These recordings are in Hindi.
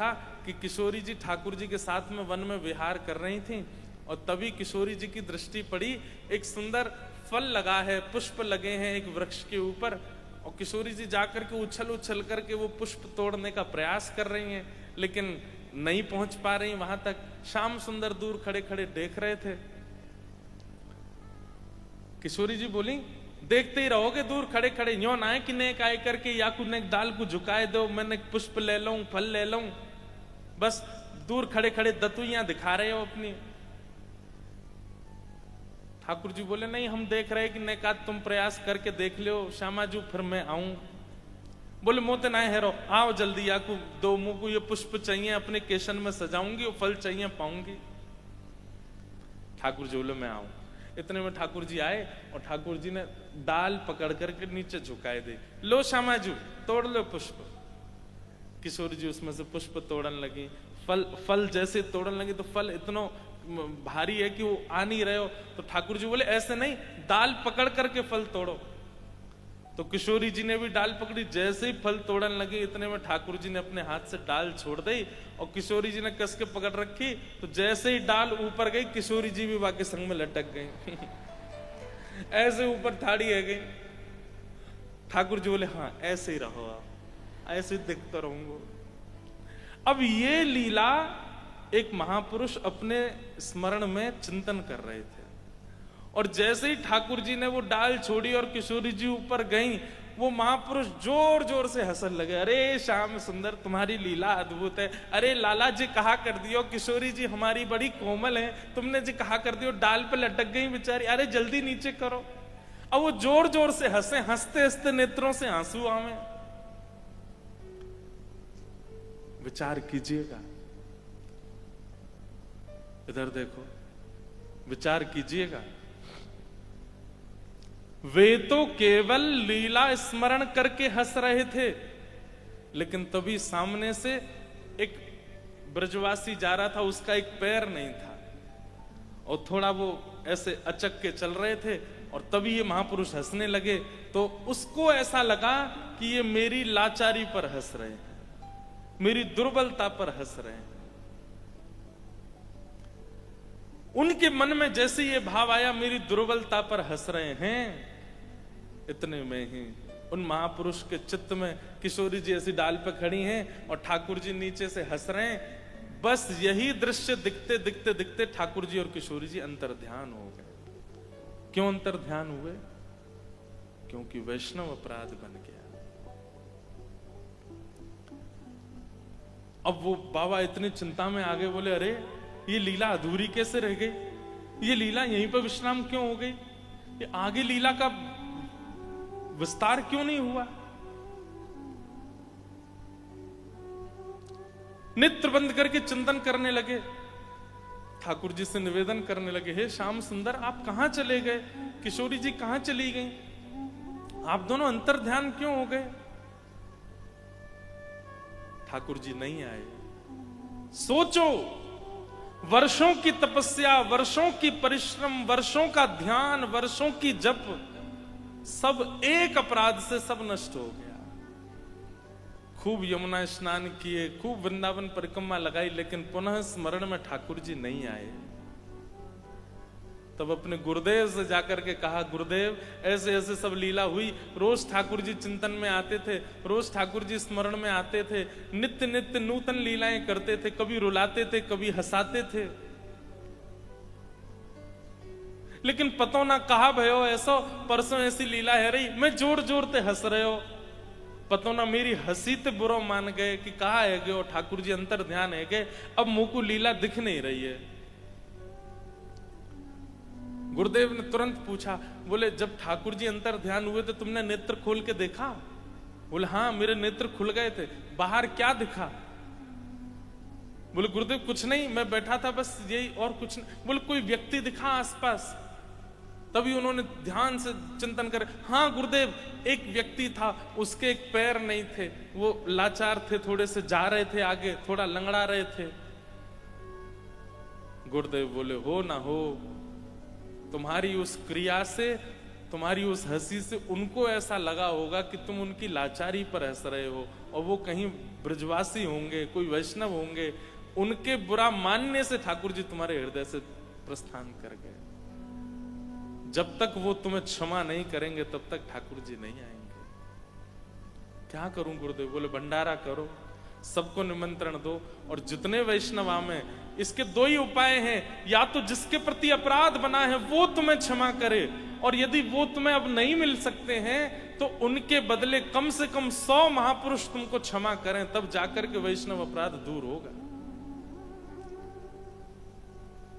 देखा कि किशोरी जी ठाकुर जी के साथ में वन में विहार कर रही थी, और तभी किशोरी जी की दृष्टि पड़ी, एक सुंदर फल लगा है, पुष्प लगे हैं एक वृक्ष के ऊपर, और किशोरी जी जाकर के उछल उछल करके वो पुष्प तोड़ने का प्रयास कर रही हैं, लेकिन नहीं पहुंच पा रही वहां तक। श्याम सुंदर दूर खड़े खड़े देख रहे थे। किशोरी जी बोली, देखते ही रहोगे दूर खड़े खड़े, न्यो ना कि नेक आए करके या कुछ नेक डाल को झुकाए दो, मैंने पुष्प ले लूं, फल ले लूं, बस दूर खड़े खड़े दतुइयां दिखा रहे हो अपनी। ठाकुर जी बोले, नहीं हम देख रहे कि नेका तुम प्रयास करके देख लो श्यामाजू, फिर मैं आऊं। बोले मोते ना हेरो, आओ जल्दी, या को दो मुंह को ये पुष्प चाहिए, अपने केशन में सजाऊंगी, और फल चाहिए पाऊंगी। ठाकुर जी बोले मैं आऊं। इतने में ठाकुर जी आए, और ठाकुर जी ने डाल पकड़ करके नीचे झुकाए दे, लो श्यामाजू तोड़ लो पुष्प। किशोर जी उसमें से पुष्प तोड़न लगी, फल जैसे तोड़न लगी तो फल इतना भारी है कि वो आ नहीं रहे हो, तो ठाकुर जी बोले ऐसे नहीं, डाल पकड़ करके फल तोड़ो। तो किशोरी जी ने भी डाल पकड़ी, जैसे ही फल तोड़न लगे, इतने में ठाकुर जी ने अपने हाथ से डाल छोड़ दी, और किशोरी जी ने कस के पकड़ रखी, तो जैसे ही डाल ऊपर गई, किशोरी जी भी बाकी संग में लटक गई ऐसे ऊपर ठाड़ी है गई। ठाकुर जी बोले हाँ ऐसे ही रहो, आप ऐसे ही दिखता रहूंगा। अब ये लीला एक महापुरुष अपने स्मरण में चिंतन कर रहे थे, और जैसे ही ठाकुर जी ने वो डाल छोड़ी और किशोरी जी ऊपर गई, वो महापुरुष जोर जोर से हंसने लगे, अरे श्याम सुंदर तुम्हारी लीला अद्भुत है, अरे लाला जी कहा कर दियो, किशोरी जी हमारी बड़ी कोमल है, तुमने जी कहा कर दियो, डाल पे लटक गई बेचारी, अरे जल्दी नीचे करो। अब वो जोर जोर से हंसे, हंसते हंसते नेत्रों से आंसू आवे। विचार कीजिएगा, इधर देखो, विचार कीजिएगा। वे तो केवल लीला स्मरण करके हंस रहे थे, लेकिन तभी सामने से एक ब्रजवासी जा रहा था, उसका एक पैर नहीं था, और थोड़ा वो ऐसे अचक के चल रहे थे, और तभी ये महापुरुष हंसने लगे, तो उसको ऐसा लगा कि ये मेरी लाचारी पर हंस रहे हैं, मेरी दुर्बलता पर हंस रहे हैं। उनके मन में जैसे ये भाव आया, मेरी दुर्बलता पर हंस रहे हैं, इतने में ही उन महापुरुष के चित्त में किशोरी जी ऐसी डाल पे खड़ी हैं और ठाकुर जी नीचे से हंस रहे हैं। बस यही दृश्य दिखते दिखते दिखते ठाकुर जी और किशोरी जी अंतर्ध्यान हो गए। क्यों अंतर्ध्यान हुए? क्योंकि वैष्णव अपराध बन गया। अब वो बाबा इतनी चिंता में आगे, बोले अरे ये लीला अधूरी कैसे रह गई, ये लीला यहीं पर विश्राम क्यों हो गई, ये आगे लीला का विस्तार क्यों नहीं हुआ। नेत्र बंद करके चिंतन करने लगे, ठाकुर जी से निवेदन करने लगे, हे श्याम सुंदर आप कहां चले गए, किशोरी जी कहां चली गई, आप दोनों अंतर्ध्यान क्यों हो गए। ठाकुर जी नहीं आए। सोचो, वर्षों की तपस्या, वर्षों की परिश्रम, वर्षों का ध्यान, वर्षों की जप, सब एक अपराध से सब नष्ट हो गया। खूब यमुना स्नान किए, खूब वृंदावन परिक्रमा लगाई, लेकिन पुनः स्मरण में ठाकुर जी नहीं आए। तब अपने गुरुदेव से जाकर के कहा, गुरुदेव ऐसे ऐसे सब लीला हुई। रोज ठाकुर जी चिंतन में आते थे, रोज ठाकुर जी स्मरण में आते थे, नित्य नित्य नूतन लीलाएं करते थे, कभी रुलाते थे, कभी हंसाते थे, लेकिन पतो ना कहा भयो ऐसो, परसों ऐसी लीला है रही, मैं जोर जोर ते हंस रहे हो, पतो ना मेरी हंसी ते बुरो मान गए कि कहा है गए, ठाकुर जी अंतर ध्यान है गए, अब मुंह को लीला दिख नहीं रही है। गुरुदेव ने तुरंत पूछा, बोले जब ठाकुर जी अंतर ध्यान हुए तो तुमने नेत्र खोल के देखा? बोले हाँ मेरे नेत्र खुल गए थे। बाहर क्या दिखा? बोले गुरुदेव कुछ नहीं, मैं बैठा था बस यही, और कुछ नहीं। बोले कोई व्यक्ति दिखा आसपास? तभी उन्होंने ध्यान से चिंतन कर, हाँ गुरुदेव एक व्यक्ति था, उसके एक पैर नहीं थे, वो लाचार थे, थोड़े से जा रहे थे आगे, थोड़ा लंगड़ा रहे थे। गुरुदेव बोले हो ना हो, तुम्हारी उस क्रिया से, तुम्हारी उस हंसी से उनको ऐसा लगा होगा कि तुम उनकी लाचारी पर हंस रहे हो, और वो कहीं ब्रजवासी होंगे, कोई वैष्णव होंगे, उनके बुरा मानने से ठाकुर जी तुम्हारे हृदय से प्रस्थान कर गए। जब तक वो तुम्हें क्षमा नहीं करेंगे तब तक ठाकुर जी नहीं आएंगे। क्या करूं गुरुदेव? बोले भंडारा करो, सबको निमंत्रण दो, और जितने वैष्णव आमे, इसके दो ही उपाय हैं, या तो जिसके प्रति अपराध बना है वो तुम्हें क्षमा करे, और यदि वो तुम्हें अब नहीं मिल सकते हैं तो उनके बदले कम से कम 100 महापुरुष तुमको क्षमा करें, तब जाकर के वैष्णव अपराध दूर होगा।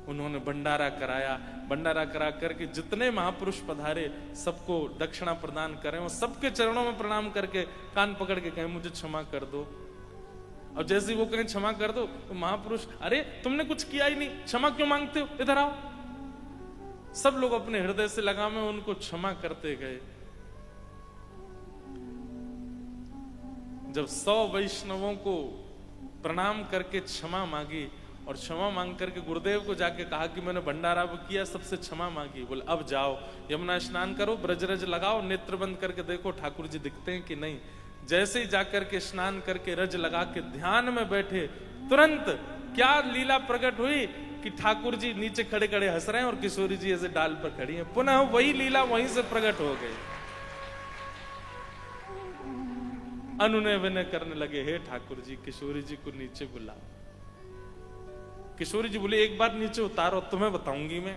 उन्होंने भंडारा कराया, भंडारा करा करके जितने महापुरुष पधारे सबको दक्षिणा प्रदान करें, और सबके चरणों में प्रणाम करके कान पकड़ के कहें मुझे क्षमा कर दो। अब जैसे वो कहें क्षमा कर दो तो महापुरुष, अरे तुमने कुछ किया ही नहीं, क्षमा क्यों मांगते हो, इधर आओ। सब लोग अपने हृदय से लगावे उनको क्षमा करते गए। जब 100 वैष्णवों को प्रणाम करके क्षमा मांगी, और क्षमा मांग करके गुरुदेव को जाके कहा कि मैंने भंडारा किया, सबसे क्षमा मांगी, बोले अब जाओ यमुना स्नान करो, ब्रजरज लगाओ, नेत्र बंद करके देखो ठाकुर जी दिखते हैं कि नहीं। जैसे ही जाकर के स्नान करके रज लगा के ध्यान में बैठे, तुरंत क्या लीला प्रकट हुई कि ठाकुर जी नीचे खड़े खड़े हंस रहे हैं और किशोरी जी ऐसे डाल पर खड़ी हैं। पुनः वही लीला वहीं से प्रकट हो गई। अनुनय विनय करने लगे, हे ठाकुर जी किशोरी जी को नीचे बुलाओ। किशोरी जी बोले एक बार नीचे उतारो, तुम्हें बताऊंगी मैं।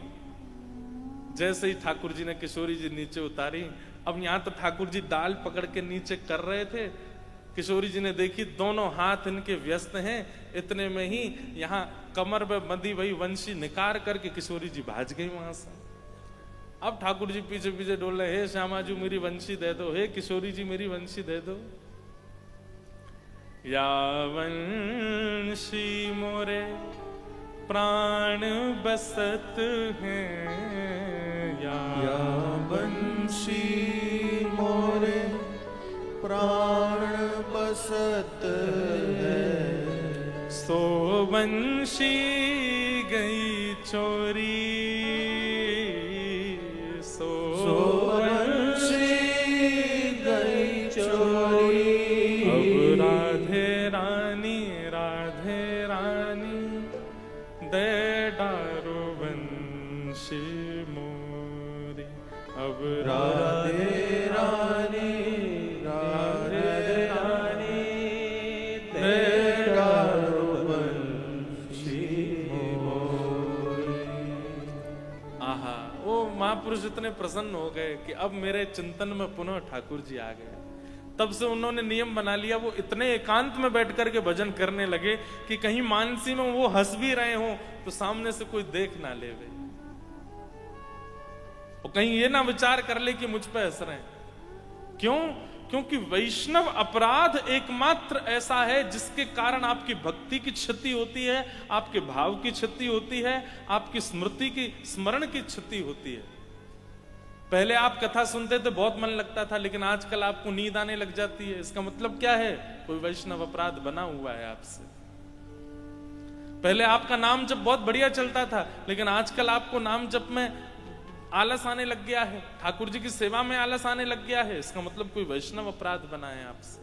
जैसे ही ठाकुर जी ने किशोरी जी नीचे उतारी, अब यहां तो ठाकुर जी डाल पकड़ के नीचे कर रहे थे, किशोरी जी ने देखी दोनों हाथ इनके व्यस्त हैं, इतने में ही यहाँ कमर में बंधी वही वंशी निकाल करके किशोरी जी भाज गई वहां से। अब ठाकुर जी पीछे पीछे डोल रहे, हे श्यामाजू मेरी वंशी दे दो, हे किशोरी जी मेरी वंशी दे दो। या वंशी मोरे प्राण बसत हैं, या वंशी मोरे प्राण बसत है, सो वंशी गई चोरी, सो वंशी गई चोरी। अब राधे रानी दे डारो वंशी मोरी, अब राधे रानी दे डारो वंशी मोरी। आहा, वो महापुरुष इतने प्रसन्न हो गए कि अब मेरे चिंतन में पुनः ठाकुर जी आ गए। तब से उन्होंने नियम बना लिया, वो इतने एकांत में बैठ करके भजन करने लगे कि कहीं मानसी में वो हंस भी रहे हो तो सामने से कोई देख ना लेवे, और कहीं ये ना विचार कर ले कि मुझ पे हंस रहे हैं। क्यों? क्योंकि वैष्णव अपराध एकमात्र ऐसा है जिसके कारण आपकी भक्ति की क्षति होती है, आपके भाव की क्षति होती है, आपकी स्मृति की स्मरण की क्षति होती है। पहले आप कथा सुनते थे बहुत मन लगता था, लेकिन आजकल आपको नींद आने लग जाती है। इसका मतलब क्या है? कोई वैष्णव अपराध बना हुआ है आपसे। पहले आपका नाम जप बहुत बढ़िया चलता था, लेकिन आजकल आपको नाम जप में आलस आने लग गया है, ठाकुर जी की सेवा में आलस आने लग गया है। इसका मतलब कोई वैष्णव अपराध बना है आपसे।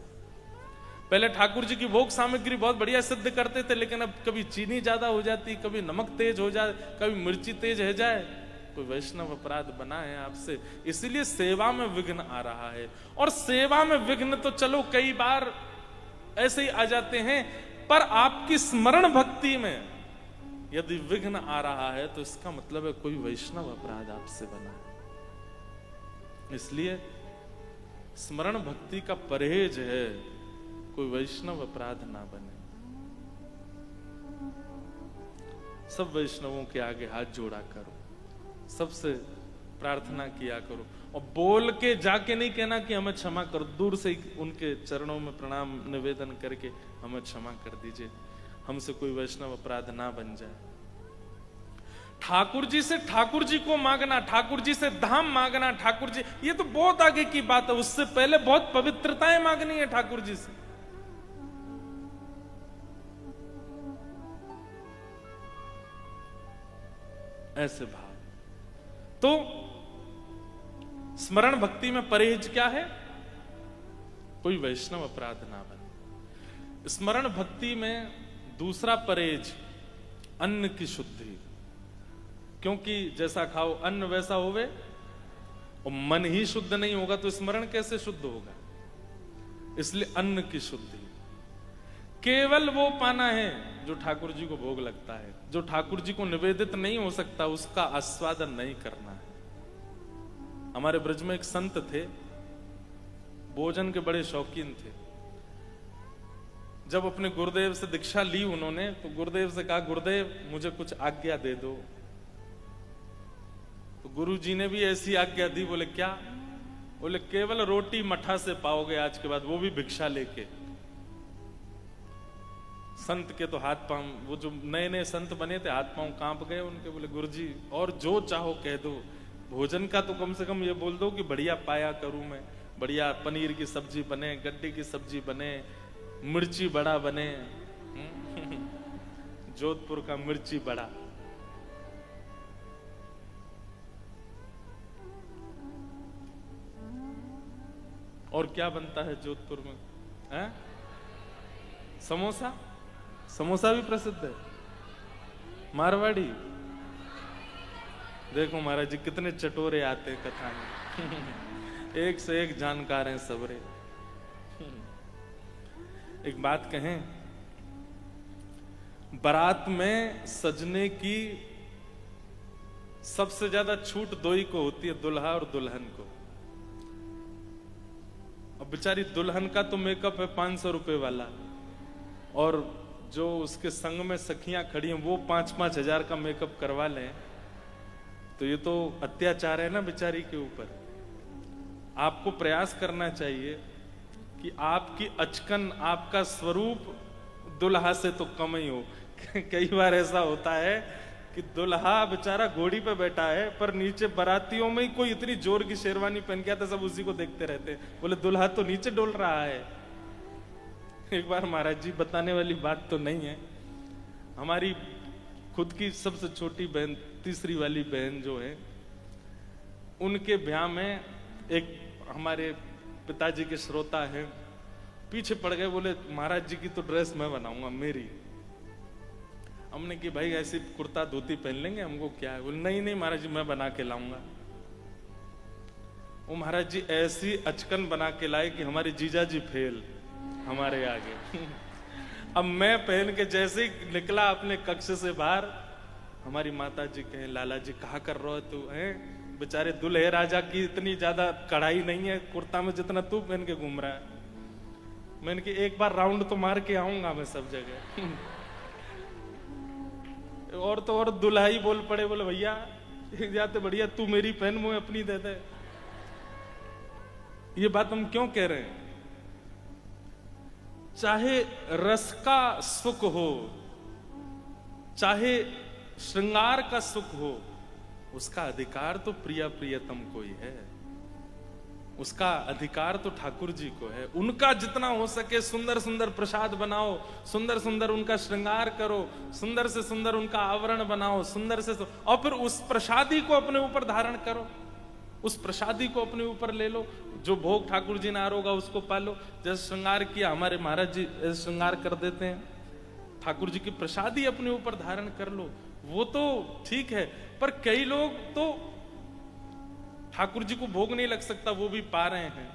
पहले ठाकुर जी की भोग सामग्री बहुत बढ़िया सिद्ध करते थे, लेकिन अब कभी चीनी ज्यादा हो जाती, कभी नमक तेज हो जाए, कभी मिर्ची तेज हो जाए, कोई वैष्णव अपराध बना है आपसे। इसीलिए सेवा में विघ्न आ रहा है। और सेवा में विघ्न तो चलो कई बार ऐसे ही आ जाते हैं, पर आपकी स्मरण भक्ति में यदि विघ्न आ रहा है तो इसका मतलब है कोई वैष्णव अपराध आपसे बना है। इसलिए स्मरण भक्ति का परहेज है, कोई वैष्णव अपराध ना बने। सब वैष्णवों के आगे हाथ जोड़ा करो, सबसे प्रार्थना किया करो, और बोल के जाके नहीं कहना कि हमें क्षमा करो, दूर से ही उनके चरणों में प्रणाम निवेदन करके हमें क्षमा कर दीजिए, हमसे कोई वैष्णव अपराध ना बन जाए। ठाकुर जी से ठाकुर जी को मांगना, ठाकुर जी से धाम मांगना, ठाकुर जी, ये तो बहुत आगे की बात है। उससे पहले बहुत पवित्रताएं मांगनी है ठाकुर जी से। ऐसे भाव। तो स्मरण भक्ति में परहेज क्या है? कोई वैष्णव अपराध ना बने। स्मरण भक्ति में दूसरा परहेज अन्न की शुद्धि, क्योंकि जैसा खाओ अन्न वैसा होवे, और मन ही शुद्ध नहीं होगा तो स्मरण कैसे शुद्ध होगा। इसलिए अन्न की शुद्धि, केवल वो पाना है जो ठाकुर जी को भोग लगता है। जो ठाकुर जी को निवेदित नहीं हो सकता उसका आस्वादन नहीं करना है। हमारे ब्रज में एक संत थे, भोजन के बड़े शौकीन थे। जब अपने गुरुदेव से दीक्षा ली उन्होंने, तो गुरुदेव से कहा, गुरुदेव मुझे कुछ आज्ञा दे दो। तो गुरु जी ने भी ऐसी आज्ञा दी। बोले क्या? बोले केवल रोटी मठा से पाओगे आज के बाद, वो भी भिक्षा लेके। संत के तो हाथ पांव, वो जो नए नए संत बने थे हाथ पांव कांप गए उनके। बोले गुरुजी और जो चाहो कह दो, भोजन का तो कम से कम ये बोल दो कि बढ़िया पाया करूं मैं, बढ़िया पनीर की सब्जी बने, गड्ढे की सब्जी बने, मिर्ची बड़ा बने। जोधपुर का मिर्ची बड़ा। और क्या बनता है जोधपुर में? है समोसा। समोसा भी प्रसिद्ध है। मारवाड़ी, देखो महाराज जी कितने चटोरे आते हैं कथा में। एक से एक जानकार हैं सबरे। एक बात कहें, बारात में सजने की सबसे ज्यादा छूट दो ही को होती है, दुल्हा और दुल्हन को। अब बेचारी दुल्हन का तो मेकअप है 500 रुपए वाला, और जो उसके संग में सखियां खड़ी हैं वो 5-5 हजार का मेकअप करवा लें, तो ये तो अत्याचार है ना बेचारी के ऊपर। आपको प्रयास करना चाहिए कि आपकी अचकन, आपका स्वरूप दुल्हा से तो कम ही हो। कई बार ऐसा होता है कि दुल्हा बेचारा घोड़ी पे बैठा है, पर नीचे बारातियों में ही कोई इतनी जोर की शेरवानी पहन के आता, सब उसी को देखते रहते हैं। बोले दुल्हा तो नीचे डोल रहा है। एक बार महाराज जी, बताने वाली बात तो नहीं है, हमारी खुद की सबसे छोटी बहन, तीसरी वाली बहन जो है, उनके ब्याह में एक हमारे पिताजी के श्रोता हैं, पीछे पड़ गए। बोले महाराज जी की तो ड्रेस मैं बनाऊंगा मेरी। हमने कि भाई ऐसी कुर्ता धोती पहन लेंगे, हमको क्या है। बोले नहीं नहीं महाराज जी मैं बना के लाऊंगा। वो महाराज जी ऐसी अचकन बना के लाए कि हमारे जीजा जी फेल हमारे आगे। अब मैं पहन के जैसे ही निकला अपने कक्ष से बाहर, हमारी माता जी कहे, लाला जी कहा कर रहे हो तू है? बेचारे दुल्हे राजा की इतनी ज्यादा कढ़ाई नहीं है कुर्ता में जितना तू पहन के घूम रहा है। मैंने कि एक बार राउंड तो मार के आऊंगा मैं सब जगह। और तो और दुल्हा ही बोल पड़े, बोले भैया जाते बढ़िया तू मेरी पहन, मुझे अपनी दे दे। ये बात हम क्यों कह रहे हैं? चाहे रस का सुख हो, चाहे श्रृंगार का सुख हो, उसका अधिकार तो प्रिया प्रियतम को ही है। उसका अधिकार तो ठाकुर जी को है। उनका जितना हो सके सुंदर सुंदर प्रसाद बनाओ, सुंदर सुंदर उनका श्रृंगार करो, सुंदर से सुंदर उनका आवरण बनाओ, सुंदर से और फिर उस प्रसादी को अपने ऊपर धारण करो, उस प्रसादी को अपने ऊपर ले लो। जो भोग ठाकुर जी ने आरोगा उसको पालो। जैसे श्रृंगार किया हमारे महाराज जी, ऐसे श्रृंगार कर देते हैं, ठाकुर जी की प्रसादी अपने ऊपर धारण कर लो, वो तो ठीक है। पर कई लोग तो ठाकुर जी को भोग नहीं लग सकता वो भी पा रहे हैं।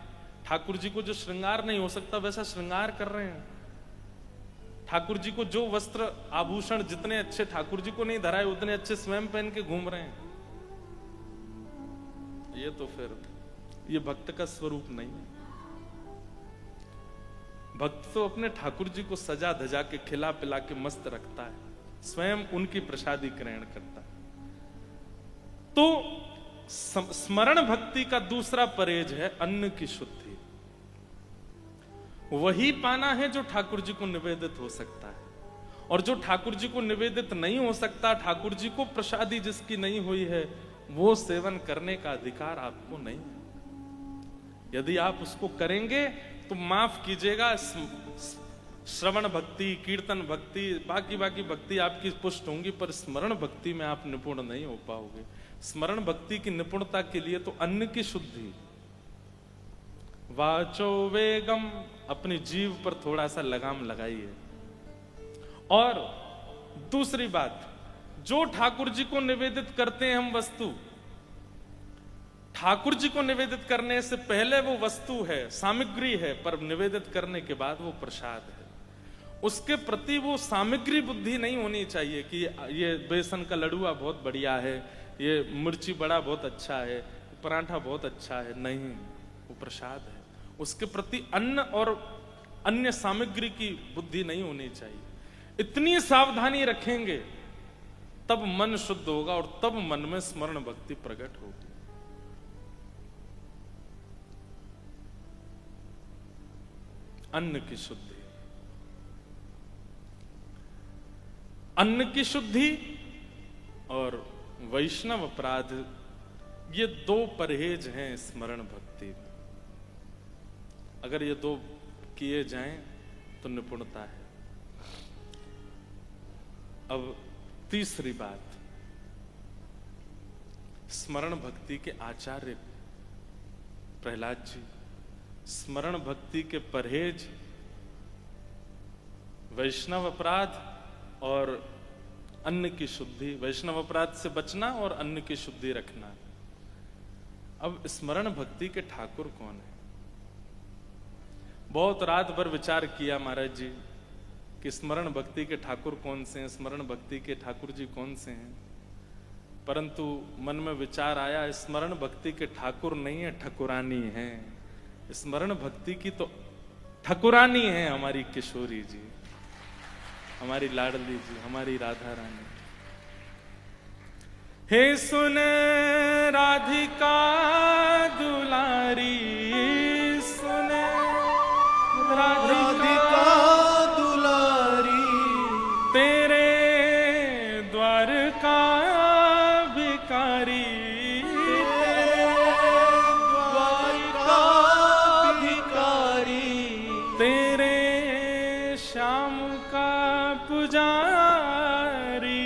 ठाकुर जी को जो श्रृंगार नहीं हो सकता वैसा श्रृंगार कर रहे हैं। ठाकुर जी को जो वस्त्र आभूषण जितने अच्छे ठाकुर जी को नहीं धराए उतने अच्छे स्वयं पहन के घूम रहे हैं। ये तो फिर ये भक्त का स्वरूप नहीं है। भक्त तो अपने ठाकुर जी को सजा धजा के खिला पिला के मस्त रखता है, स्वयं उनकी प्रसादी ग्रहण करता है। तो स्मरण भक्ति का दूसरा परहेज है अन्न की शुद्धि। वही पाना है जो ठाकुर जी को निवेदित हो सकता है, और जो ठाकुर जी को निवेदित नहीं हो सकता, ठाकुर जी को प्रसादी जिसकी नहीं हुई है, वो सेवन करने का अधिकार आपको नहीं है। यदि आप उसको करेंगे तो माफ कीजिएगा, श्रवण भक्ति, कीर्तन भक्ति, बाकी भक्ति आपकी पुष्ट होंगी, पर स्मरण भक्ति में आप निपुण नहीं हो पाओगे। स्मरण भक्ति की निपुणता के लिए तो अन्न की शुद्धि, वाचो वेगम, अपनी जीव पर थोड़ा सा लगाम लगाइए। और दूसरी बात, जो ठाकुर जी को निवेदित करते हैं हम वस्तु, ठाकुर जी को निवेदित करने से पहले वो वस्तु है, सामग्री है, पर निवेदित करने के बाद वो प्रसाद है। उसके प्रति वो सामग्री बुद्धि नहीं होनी चाहिए कि ये बेसन का लड़ुआ बहुत बढ़िया है, ये मिर्ची बड़ा बहुत अच्छा है, पराठा बहुत अच्छा है। नहीं, वो प्रसाद है। उसके प्रति अन्न और अन्य सामग्री की बुद्धि नहीं होनी चाहिए। इतनी सावधानी रखेंगे तब मन शुद्ध होगा और तब मन में स्मरण भक्ति प्रकट होगी। अन्न की शुद्धि, अन्न की शुद्धि और वैष्णव अपराध, ये दो परहेज हैं स्मरण भक्ति में। अगर ये दो किए जाएं तो निपुणता है। अब तीसरी बात, स्मरण भक्ति के आचार्य प्रहलाद जी, स्मरण भक्ति के परहेज, वैष्णव अपराध और अन्न की शुद्धि, वैष्णव अपराध से बचना और अन्न की शुद्धि रखना। अब स्मरण भक्ति के ठाकुर कौन है? बहुत रात भर विचार किया महाराज जी कि स्मरण भक्ति के ठाकुर कौन से हैं, स्मरण भक्ति के ठाकुर जी कौन से हैं। परंतु मन में विचार आया, स्मरण भक्ति के ठाकुर नहीं है, ठकुरानी है। स्मरण भक्ति की तो ठकुरानी है हमारी किशोरी जी, हमारी लाडली जी, हमारी राधा रानी। हे सुन राधिका दुलारी, सुन राधिका दुलारी, तेरे द्वार का भिकारी, द्वार का भिकारी, तेरे श्याम का पुजारी,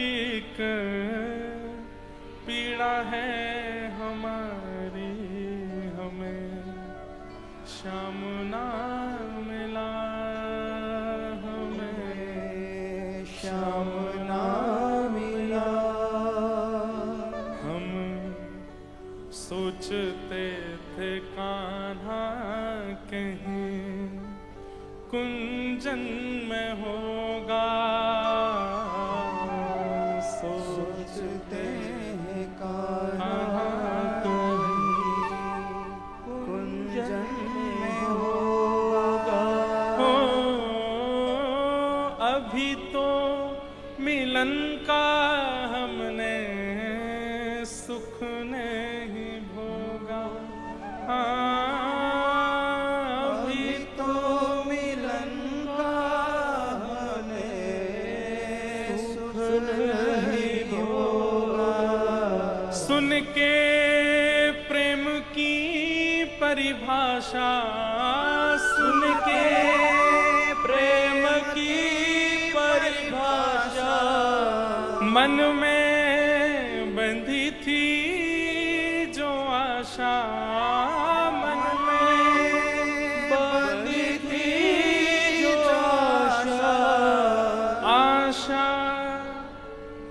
पीड़ा है हमारी, हमें श्याम ना मिला, हमें श्याम ना मिला। हम सोचते थे कान्हा कहीं कुंजन में होगा, सोचते हैं कान्हा कहीं कुंजन में होगा। हो अभी तो मिलन का हमने सुख नहीं भोगा। अभी तो मिलन का हमने सुख नहीं भोगा। सुन के प्रेम की परिभाषा, सुन के प्रेम की परिभाषा मन में बंधी थी जो आशा, मन में बंधी थी जो आशा, आशा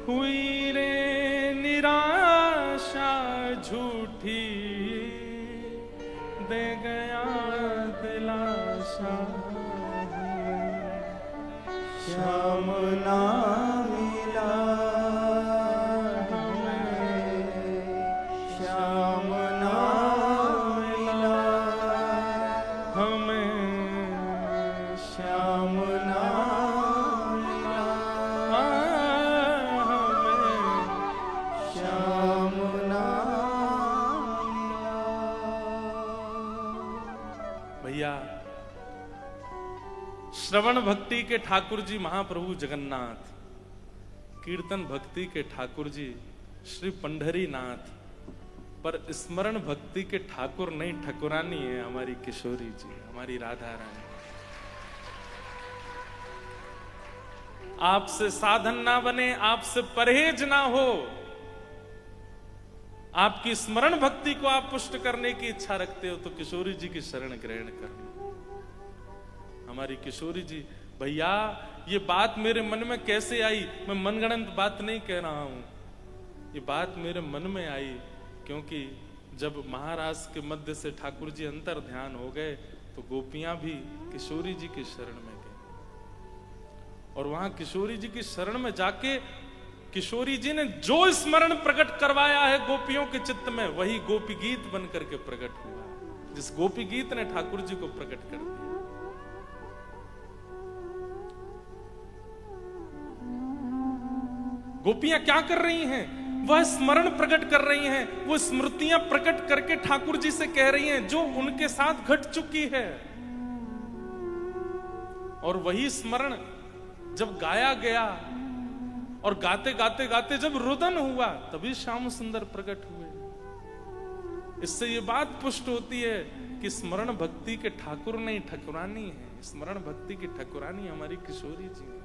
हुई रे निराशा झूठी, दे गया दिलासा। श्याम ना मिला हमें, श्याम ना मिला हमें, श्याम ना मिला हमें श्याम ना मिला। भैया, श्रवण भक्ति के ठाकुर जी महाप्रभु जगन्नाथ, कीर्तन भक्ति के ठाकुर जी श्री पंढरीनाथ, पर स्मरण भक्ति के ठाकुर नहीं, ठकुरानी है हमारी किशोरी जी, हमारी राधा रानी। आपसे साधन ना बने, आपसे परहेज ना हो, आपकी स्मरण भक्ति को आप पुष्ट करने की इच्छा रखते हो तो किशोरी जी की शरण ग्रहण कर लो। हमारी किशोरी जी, भैया ये बात मेरे मन में कैसे आई? मैं मनगढ़ंत बात नहीं कह रहा हूं, ये बात मेरे मन में आई क्योंकि जब महाराज के मध्य से ठाकुर जी अंतर ध्यान हो गए तो गोपियां भी किशोरी जी की शरण में गई, और वहां किशोरी जी की शरण में जाके किशोरी जी ने जो स्मरण प्रकट करवाया है गोपियों के चित्त में, वही गोपी गीत बन करके प्रकट हुआ, जिस गोपी गीत ने ठाकुर जी को प्रकट कर दिया। गोपियां क्या कर रही हैं? वह स्मरण प्रकट कर रही हैं, वो स्मृतियां प्रकट करके ठाकुर जी से कह रही हैं जो उनके साथ घट चुकी है। और वही स्मरण जब गाया गया और गाते गाते गाते जब रुदन हुआ तभी श्याम सुंदर प्रकट हुए। इससे ये बात पुष्ट होती है कि स्मरण भक्ति के ठाकुर नहीं ठकुरानी है। स्मरण भक्ति की ठकुरानी हमारी किशोरी जी है,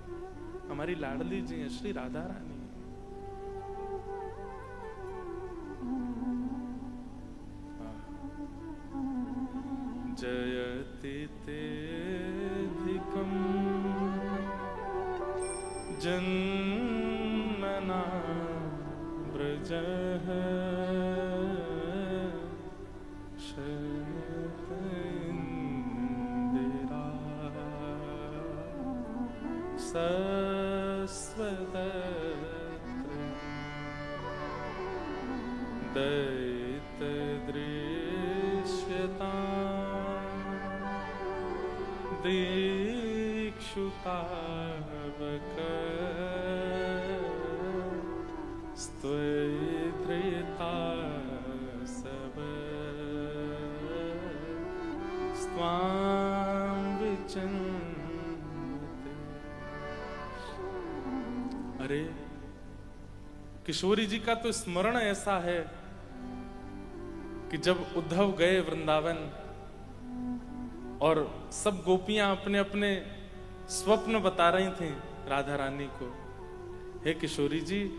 हमारी लाडली जी है, श्री राधा रानी। जयति तेधिकम् जन्मना ब्रजः शतइन्दिरा सस्वतत्र दैत्यदृश्यता दीक्षुतावक स्त्वैधृता सब स्वां विचिन्वते। अरे किशोरी जी का तो स्मरण ऐसा है कि जब उद्धव गए वृंदावन और सब गोपियां अपने अपने स्वप्न बता रही थी राधा रानी को, हे किशोरी जी,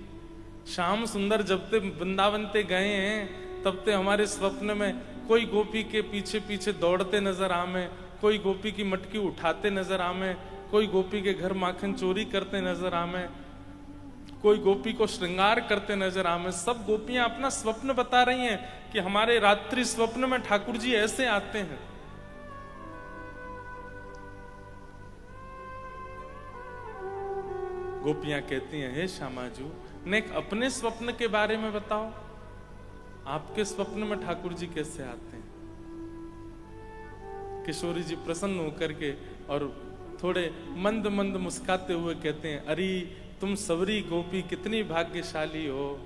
श्याम सुंदर जब ते वृंदावन ते गए हैं तब ते हमारे स्वप्न में कोई गोपी के पीछे पीछे दौड़ते नजर आमे, कोई गोपी की मटकी उठाते नजर आमे, कोई गोपी के घर माखन चोरी करते नजर आमे, कोई गोपी को श्रृंगार करते नजर आमे। सब गोपियां अपना स्वप्न बता रही हैं कि हमारे रात्रि स्वप्न में ठाकुर जी ऐसे आते हैं। गोपियां कहती हैं, हे श्यामाजू, ने अपने स्वप्न के बारे में बताओ, आपके स्वप्न में ठाकुर जी कैसे आते हैं? किशोरी जी प्रसन्न होकर के और थोड़े मंद मंद मुस्काते हुए कहते हैं, अरे तुम सबरी गोपी कितनी भाग्यशाली हो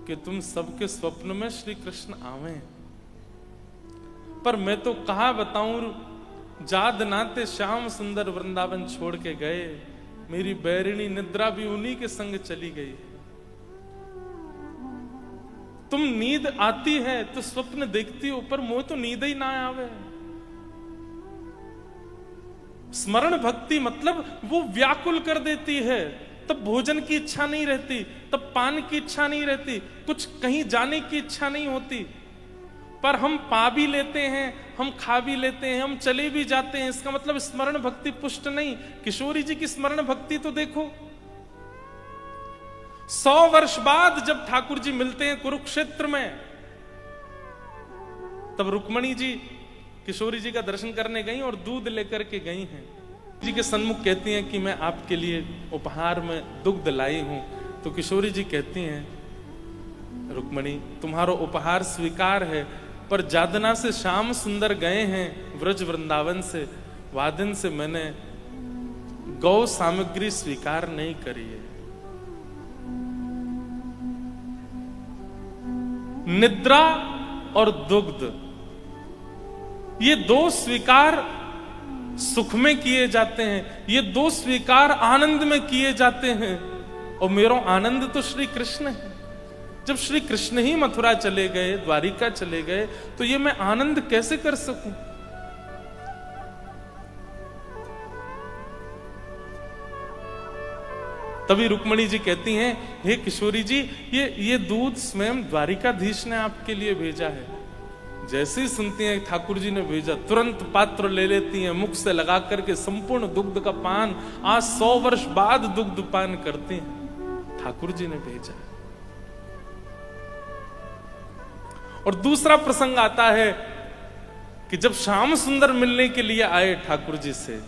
कि तुम सबके स्वप्न में श्री कृष्ण आवे। पर मैं तो कहा बताऊं, जाद नाते श्याम सुंदर वृंदावन छोड़ के गए, मेरी बैरिणी निद्रा भी उन्हीं के संग चली गई। तुम नींद आती है तो स्वप्न देखती हो, पर मोह तो नींद ही ना आवे। स्मरण भक्ति मतलब वो व्याकुल कर देती है, तब भोजन की इच्छा नहीं रहती, तब पान की इच्छा नहीं रहती, कुछ कहीं जाने की इच्छा नहीं होती, पर हम पा भी लेते हैं, हम खा भी लेते हैं, हम चले भी जाते हैं। इसका मतलब स्मरण भक्ति पुष्ट नहीं। किशोरी जी की स्मरण भक्ति तो देखो, 100 वर्ष बाद जब ठाकुर जी मिलते हैं कुरुक्षेत्र में, तब रुक्मणी जी किशोरी जी का दर्शन करने गई और दूध लेकर के गई हैं। जी के सन्मुख कहती हैं कि मैं आपके लिए उपहार में दुग्ध लाई हूं। तो किशोरी जी कहती हैं, रुक्मणी तुम्हारा उपहार स्वीकार है, पर जादना से श्याम सुंदर गए हैं व्रज वृंदावन से, वादिन से मैंने गौ सामग्री स्वीकार नहीं करी है। निद्रा और दुग्ध, ये 2 स्वीकार सुख में किए जाते हैं, ये 2 स्वीकार आनंद में किए जाते हैं, और मेरा आनंद तो श्री कृष्ण है। जब श्री कृष्ण ही मथुरा चले गए, द्वारिका चले गए, तो ये मैं आनंद कैसे कर सकूं? तभी रुक्मणी जी कहती हैं, हे किशोरी जी, ये दूध स्वयं द्वारिकाधीश ने आपके लिए भेजा है। जैसे ही सुनती हैं ठाकुर जी ने भेजा, तुरंत पात्र ले लेती हैं, मुख से लगा करके संपूर्ण दुग्ध का पान, आज 100 वर्ष बाद दुग्ध पान करती हैं, ठाकुर जी ने भेजा। और दूसरा प्रसंग आता है कि जब श्याम सुंदर मिलने के लिए आए ठाकुर जी से,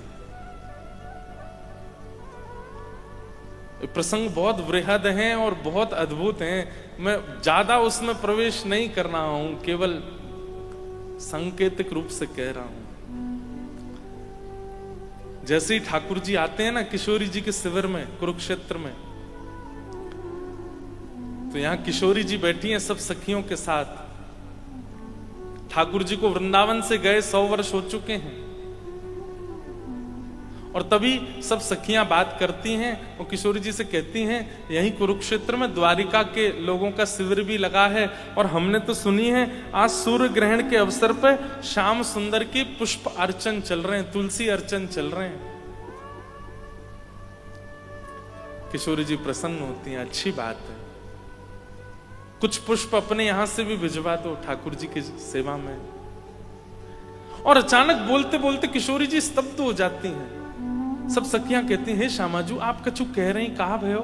प्रसंग बहुत वृहद हैं और बहुत अद्भुत हैं। मैं ज्यादा उसमें प्रवेश नहीं कर रहा हूं, केवल सांकेतिक रूप से कह रहा हूं। जैसे ही ठाकुर जी आते हैं ना किशोरी जी के शिविर में कुरुक्षेत्र में, तो यहां किशोरी जी बैठी हैं सब सखियों के साथ। ठाकुर जी को वृंदावन से गए 100 वर्ष हो चुके हैं, और तभी सब सखियां बात करती हैं और किशोरी जी से कहती हैं, यहीं कुरुक्षेत्र में द्वारिका के लोगों का शिविर भी लगा है, और हमने तो सुनी है आज सूर्य ग्रहण के अवसर पर श्याम सुंदर की पुष्प अर्चन चल रहे हैं, तुलसी अर्चन चल रहे हैं। किशोरी जी प्रसन्न होती हैं, अच्छी बात है, कुछ पुष्प अपने यहां से भी भिजवा दो ठाकुर जी की सेवा में। और अचानक बोलते बोलते किशोरी जी स्तब्ध हो जाती हैं। सब सखियां कहती हैं, श्यामाजू आप कछु कह रही, कहा भयो?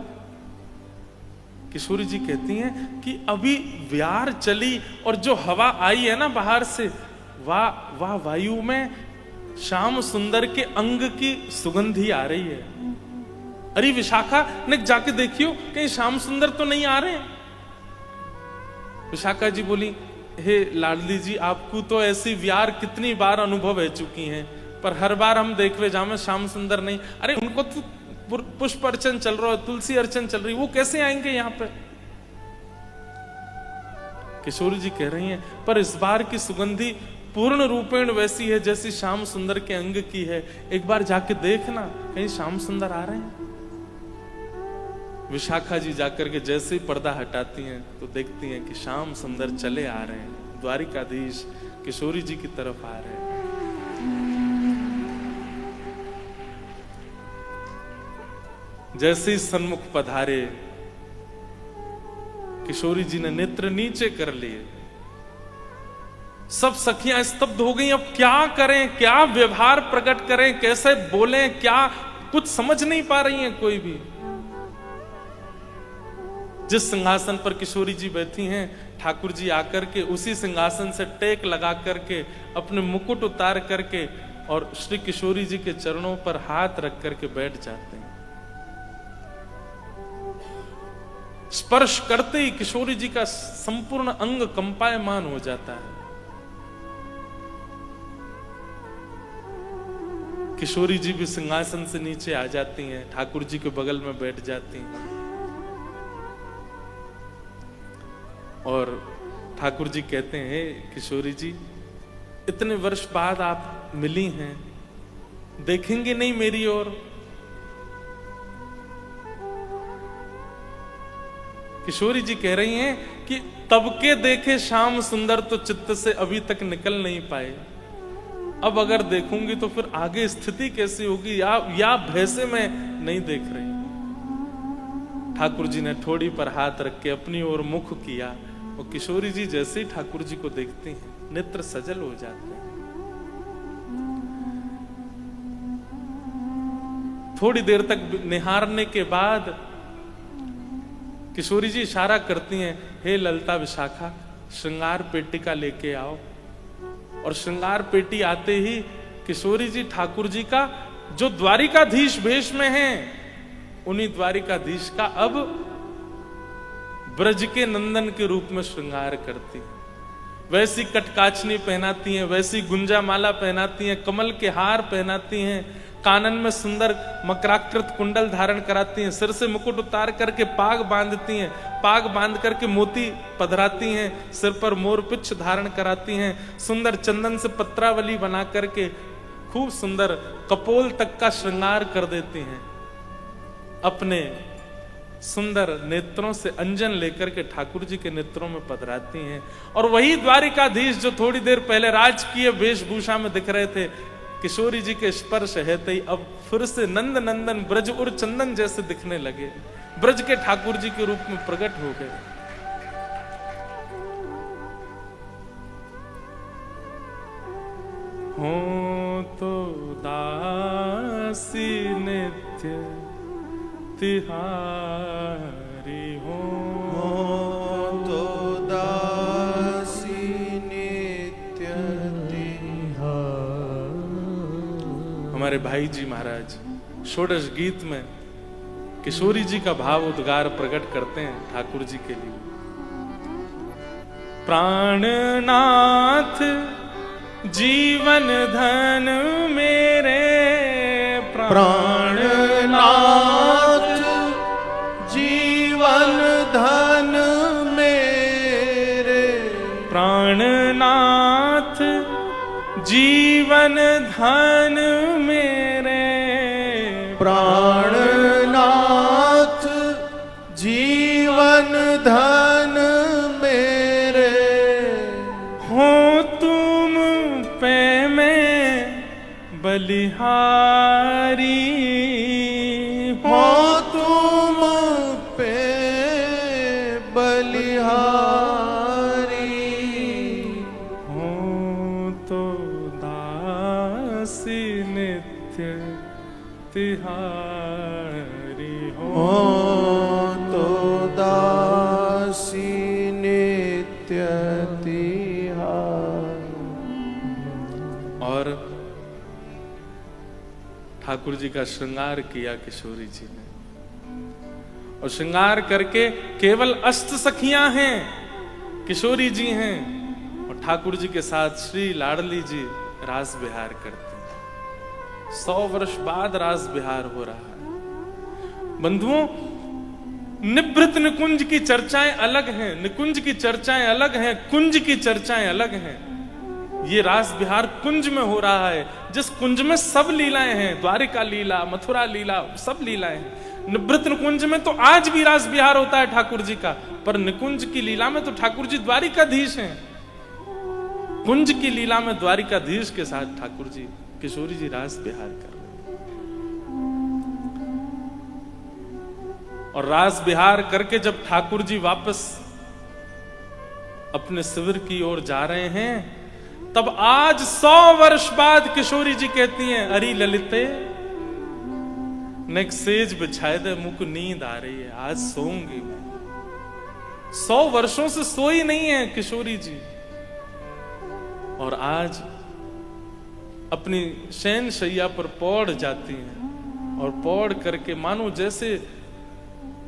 किशोरी जी कहती हैं कि अभी व्यार चली और जो हवा आई है ना बाहर से, वाह वायु में श्याम सुंदर के अंग की सुगंधी आ रही है। अरे विशाखा ने जाके देखियो कहीं श्याम सुंदर तो नहीं आ रहे हैं। विशाखा जी बोली, हे लाडली जी, आपको तो ऐसी व्यार कितनी बार अनुभव हो चुकी हैं, पर हर बार हम देखवे जामे श्याम सुंदर नहीं। अरे उनको तो पुष्प अर्चन चल रहा है, तुलसी अर्चन चल रही, वो कैसे आएंगे यहाँ पे? किशोरी जी कह रही हैं, पर इस बार की सुगंधी पूर्ण रूपेण वैसी है जैसी श्याम सुंदर के अंग की है, एक बार जाके देखना कहीं श्याम सुंदर आ रहे हैं। विशाखा जी जाकर के जैसे ही पर्दा हटाती हैं तो देखती हैं कि श्याम सुंदर चले आ रहे हैं, द्वारिकाधीश किशोरी जी की तरफ आ रहे हैं। जैसे ही सन्मुख पधारे, किशोरी जी ने नेत्र नीचे कर लिए। सब सखियां स्तब्ध हो गई, अब क्या करें, क्या व्यवहार प्रकट करें, कैसे बोलें, क्या कुछ समझ नहीं पा रही हैं कोई भी। जिस सिंहासन पर किशोरी जी बैठी हैं, ठाकुर जी आकर के उसी सिंहासन से टेक लगा करके अपने मुकुट उतार करके और श्री किशोरी जी के चरणों पर हाथ रख करके बैठ जाते हैं। स्पर्श करते ही किशोरी जी का संपूर्ण अंग कंपायमान हो जाता है। किशोरी जी भी सिंहासन से नीचे आ जाती हैं, ठाकुर जी के बगल में बैठ जाती हैं और ठाकुर जी कहते हैं, किशोरी जी इतने वर्ष बाद आप मिली हैं, देखेंगे नहीं मेरी ओर? किशोरी जी कह रही हैं कि तब के देखे श्याम सुंदर तो चित्त से अभी तक निकल नहीं पाए, अब अगर देखूंगी तो फिर आगे स्थिति कैसी होगी, या भय से मैं नहीं देख रही। ठाकुर जी ने ठोड़ी पर हाथ रख के अपनी ओर मुख किया और किशोरी जी जैसे ही ठाकुर जी को देखती हैं नेत्र सजल हो जाते हैं। थोड़ी देर तक निहारने के बाद किशोरी जी इशारा करती हैं, हे ललता विशाखा, श्रृंगार पेटिका लेके आओ। और श्रृंगार पेटी आते ही किशोरी जी ठाकुर जी का जो द्वारिकाधीश भेष में हैं, उन्हीं द्वारिकाधीश का अब ब्रज के नंदन के रूप में श्रृंगार करती हैं। वैसी कटकाचनी पहनाती हैं, वैसी गुंजा माला पहनाती हैं, कमल के हार पहनाती हैं, कानन में सुंदर मकराकृत कुंडल धारण कराती हैं, सिर से मुकुट उतार करके पाग बांधती हैं, पाग बांध करके मोती पधराती हैं, सिर पर मोर पिच्छ धारण कराती हैं, सुंदर चंदन से पत्रावली बना करके खूब सुंदर कपोल तक का श्रृंगार कर देती हैं। अपने सुंदर नेत्रों से अंजन लेकर के ठाकुर जी के नेत्रों में पधराती हैं। और वही द्वारिकाधीश जो थोड़ी देर पहले राजकीय वेशभूषा में दिख रहे थे, किशोरी जी के स्पर्श है तई अब फिर से नंद नंदन ब्रज और चंदन जैसे दिखने लगे, ब्रज के ठाकुर जी के रूप में प्रकट हो गए। हो तो दासी नित्य तिहारी हो तो दासी नित्य तिहारी। हमारे भाई जी महाराज षोडश गीत में किशोरी जी का भाव उद्गार प्रकट करते हैं ठाकुर जी के लिए। प्राणनाथ जीवन धन मेरे, प्राणनाथ जीवन धन मेरे, प्राणनाथ जीवन धन मेरे, प्राणनाथ जीवन धन मेरे। हो तुम पे मैं बलिहारी, हो तुम पे बलिहारी, हो तो दासी नित्य तिहारी हो तो दासी नित्य तिहारी। और ठाकुर जी का श्रृंगार किया किशोरी जी ने, और श्रृंगार करके केवल अष्ट सखियां हैं, किशोरी जी हैं, और ठाकुर जी के साथ श्री लाडली जी रास विहार करते हैं। 100 वर्ष बाद रास विहार हो रहा है। बंधुओं, निभृत निकुंज की चर्चाएं अलग हैं, निकुंज की चर्चाएं अलग हैं, कुंज की चर्चाएं अलग हैं। ये रास विहार कुंज में हो रहा है, जिस कुंज में सब लीलाएं हैं, द्वारिका लीला, मथुरा लीला, सब लीलाएं हैं। निभृत निकुंज में तो आज भी रास विहार होता है ठाकुर जी का, पर निकुंज की लीला में तो ठाकुर जी द्वारिकाधीश हैं। कुंज की लीला में द्वारिकाधीश के साथ ठाकुर जी, किशोरी जी रास विहार कर रहे हैं। और रास विहार करके जब ठाकुर जी वापस अपने शिविर की ओर जा रहे हैं, तब आज 100 वर्ष बाद किशोरी जी कहती हैं, अरे ललिते नेक सेज बिछाए दे, मुझको नींद आ रही है, आज सोऊंगी मैं। 100 वर्षों से सोई नहीं है किशोरी जी, और आज अपनी शयन शैया पर पौड़ जाती हैं, और पौड़ करके मानो जैसे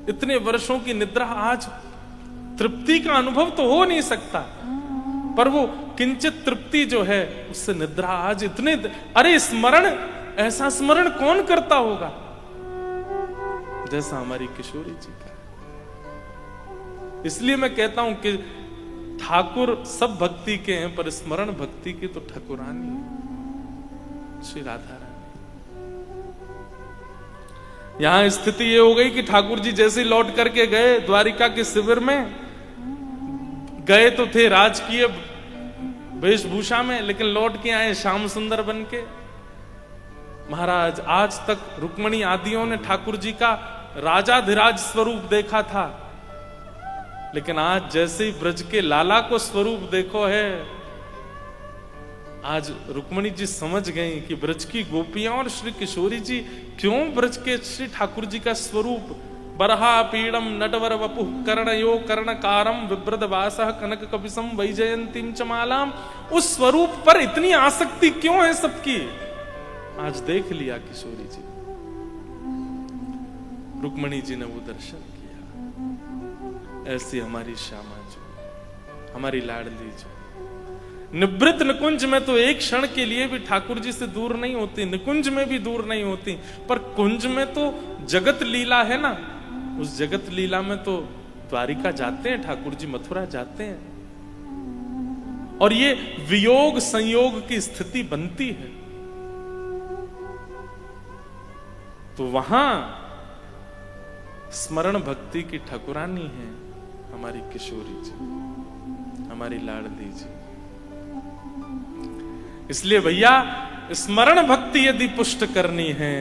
इतने वर्षों की निद्रा, आज तृप्ति का अनुभव तो हो नहीं सकता, पर वो किंचित तृप्ति जो है उससे निद्रा आज इतने, अरे स्मरण, ऐसा स्मरण कौन करता होगा जैसा हमारी किशोरी जी का। इसलिए मैं कहता हूं कि ठाकुर सब भक्ति के हैं, पर स्मरण भक्ति की तो ठाकुरानी है श्री राधा रानी। यहां स्थिति ये हो गई कि ठाकुर जी जैसे लौट करके गए द्वारिका के शिविर में, गए तो थे राजकीय वेशभूषा में, लेकिन लौट के आए श्याम सुंदर बन के। महाराज, आज तक रुक्मणी आदियों ने ठाकुर जी का राजाधिराज स्वरूप देखा था, लेकिन आज जैसे ही ब्रज के लाला को स्वरूप देखो है, आज रुक्मणी जी समझ गई कि ब्रज की गोपियां और श्री किशोरी जी क्यों ब्रज के श्री ठाकुर जी का स्वरूप बरहा पीड़म नटवर वपुः कर्णयो कर्णकारम विव्रत वासः कनक कपिसम वैजयंतीम च मालाम, उस स्वरूप पर इतनी आसक्ति क्यों है सबकी, आज देख लिया किशोरी जी। रुक्मणी जी ने वो दर्शन किया। ऐसी हमारी श्यामा जी, हमारी लाडली जी, निवृत्त निकुंज में तो एक क्षण के लिए भी ठाकुर जी से दूर नहीं होती, निकुंज में भी दूर नहीं होती, पर कुंज में तो जगत लीला है ना, उस जगत लीला में तो द्वारिका जाते हैं ठाकुर जी, मथुरा जाते हैं, और ये वियोग संयोग की स्थिति बनती है। तो वहां स्मरण भक्ति की ठाकुरानी है हमारी किशोरी जी, हमारी लाडली जी। इसलिए भैया स्मरण भक्ति यदि पुष्ट करनी है,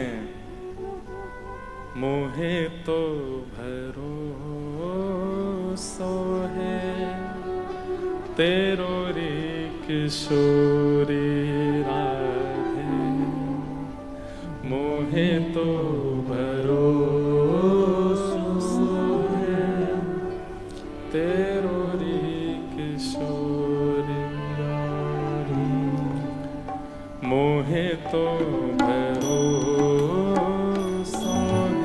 मोहे तो भरोसो है तेरो रे किशोरी राधे। मोहे तो भरोसो है तेरो रे किशोरी राधे। मोहे तो भरोसो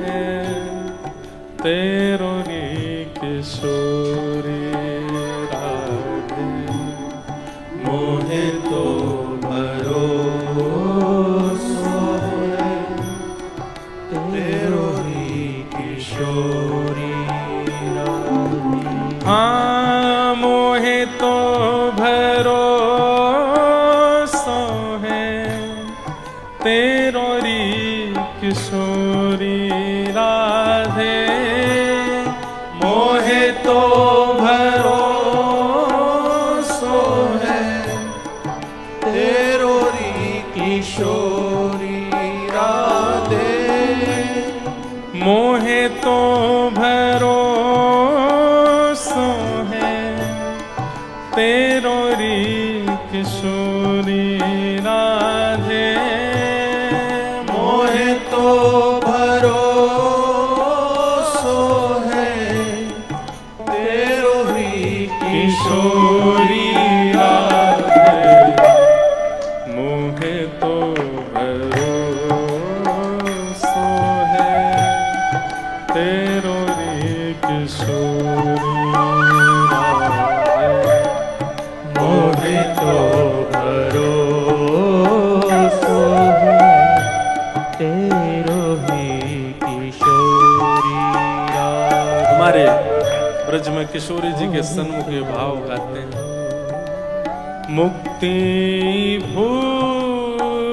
है तेरो रे किशोरी राधे। मोहे तो भरोसो है तेरो ही किशोरी राधे। हाँ मोहे तो भरोसो है तेरो री किशोरी राधे। मोहे तो भरोसो है तेरो री किशोरी राधे। मोहे तो भरोसो है तेरो री किशोरी राधे। मोहे तो भरोसो है तेरो ही किशोरी राधे। मोहे तो भरोसो है तेरो रे किशोरी राधे। मोहे तो भरोसो है तेरो ही किशोरी राधे। हमारे ब्रज में किशोरी जी के सन्मुख ये भाव गाते हैं। मुक्ति भुक्ति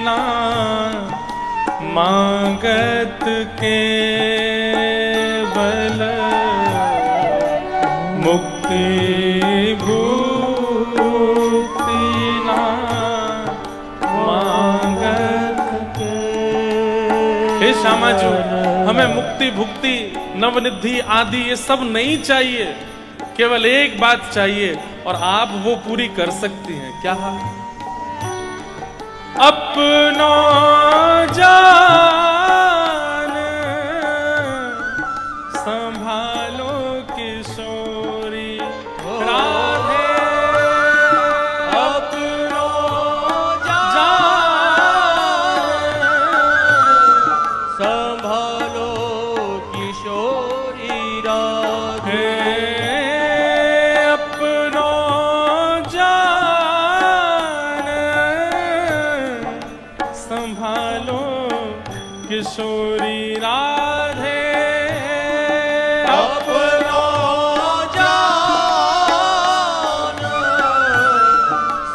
ना मांगत केवल। मुक्ति भुक्ति ना मांगत केवल। हे श्यामा जी, हमें मुक्ति भुक्ति नवनिधि आदि ये सब नहीं चाहिए, केवल एक बात चाहिए और आप वो पूरी कर सकती हैं। क्या? अपनो जान संभालो किशोरी राधे। अपनो जान संभालो किशोरी राधे। अपनो जान संभालो किशोरी राधे। अपनो जान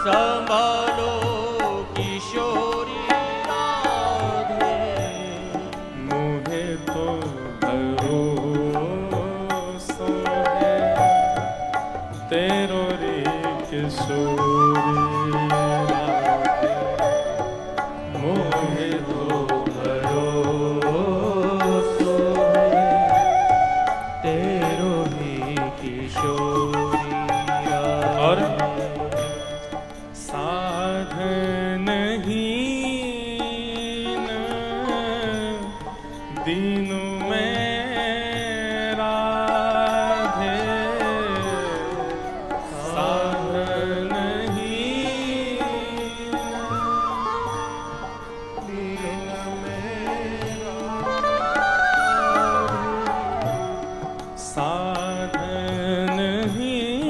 संभालो किशोरी राधे। मोहे तो भरोसो है तेरो रे किशोरी राधे। मोहे तो भरोसो है तेरो ही किशोरी राधे। और साधन हीन दीनु में राधे। साधन हीन दीन मेरा साधन हीन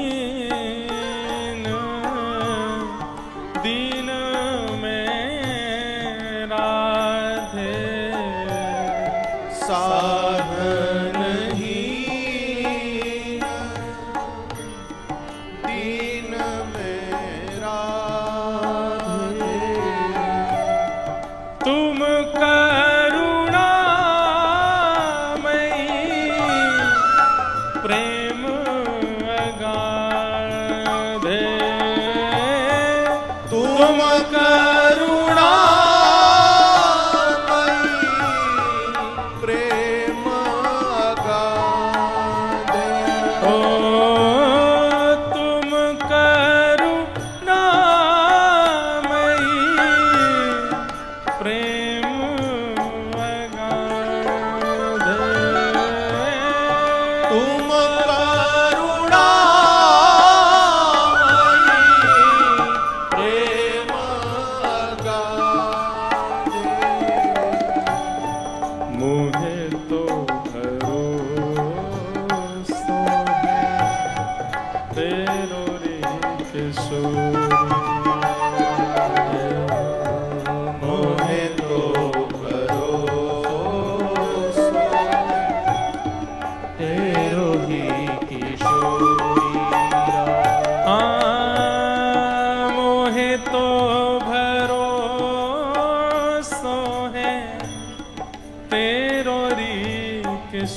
दीन में राधे। साधन हीन दीन मेरा तुम करुणामयी प्रेम अगाधे। तुम करुणामयी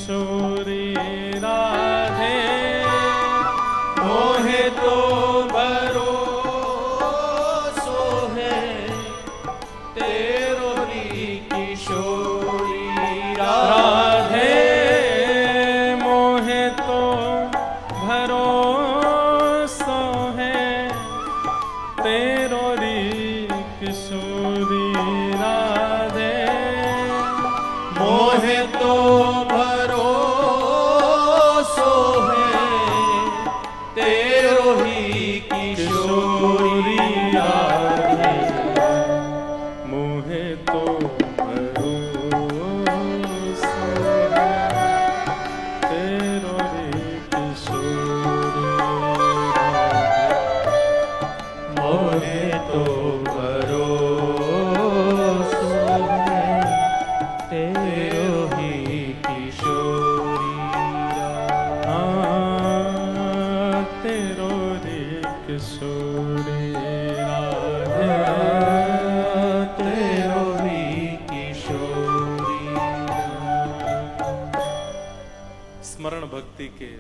किशोरी राधे मोहे तो भरोसो है तेरो ही किशोरी राधे मोहे तो भरोसो है तेरो री किशोरी राधे मोहे तो भरोसो है तेरो ही किशोरी राधे मोहे तो भरोसो है तेरो री किशोरी मोहे तो भरोसो है तेरो ही किशोरी तेरो रे किशोरी राधे तेरो ही किशोरी स्मरण भक्ति के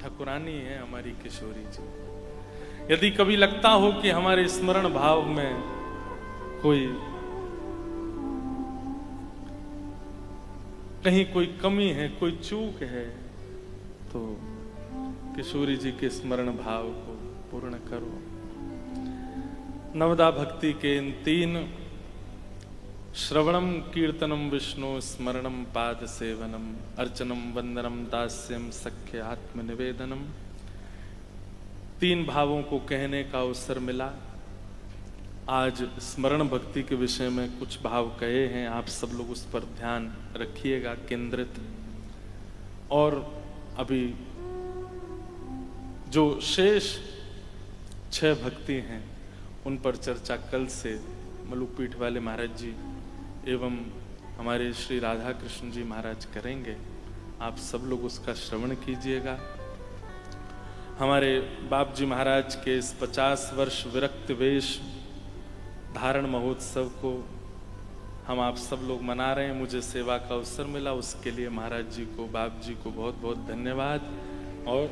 ठाकुरानी है हमारी किशोरी जी। यदि कभी लगता हो कि हमारे स्मरण भाव में कहीं कोई कमी है, कोई चूक है, तो किशोरी जी के स्मरण भाव को पूर्ण करो। नवदा भक्ति के इन 3 श्रवणम कीर्तनम विष्णु स्मरणम पाद सेवनम अर्चनम वंदनम दास्यम सख्य आत्मनिवेदनम 3 भावों को कहने का अवसर मिला। आज स्मरण भक्ति के विषय में कुछ भाव कहे हैं, आप सब लोग उस पर ध्यान रखिएगा केंद्रित। और अभी जो शेष 6 भक्ति हैं उन पर चर्चा कल से मलुकपीठ वाले महाराज जी एवं हमारे श्री राधा कृष्ण जी महाराज करेंगे। आप सब लोग उसका श्रवण कीजिएगा। हमारे बाप जी महाराज के इस 50 वर्ष विरक्त वेश धारण महोत्सव को हम आप सब लोग मना रहे हैं। मुझे सेवा का अवसर मिला, उसके लिए महाराज जी को, बाप जी को बहुत बहुत धन्यवाद। और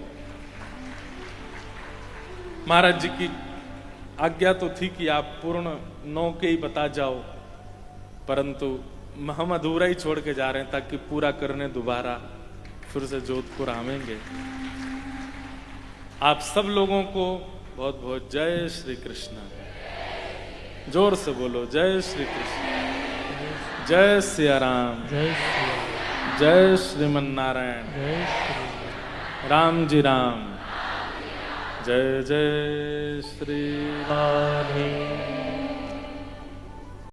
महाराज जी की आज्ञा तो थी कि आप पूर्ण 9 के ही बता जाओ, परंतु हम अधूरा ही छोड़ के जा रहे हैं ताकि पूरा करने दोबारा फिर से जोधपुर आवेंगे। आप सब लोगों को बहुत बहुत जय श्री कृष्ण। जोर से बोलो जय श्री कृष्ण, जय सिया राम, जय श्रीमन नारायण, राम जी राम, जय जय श्री राधे।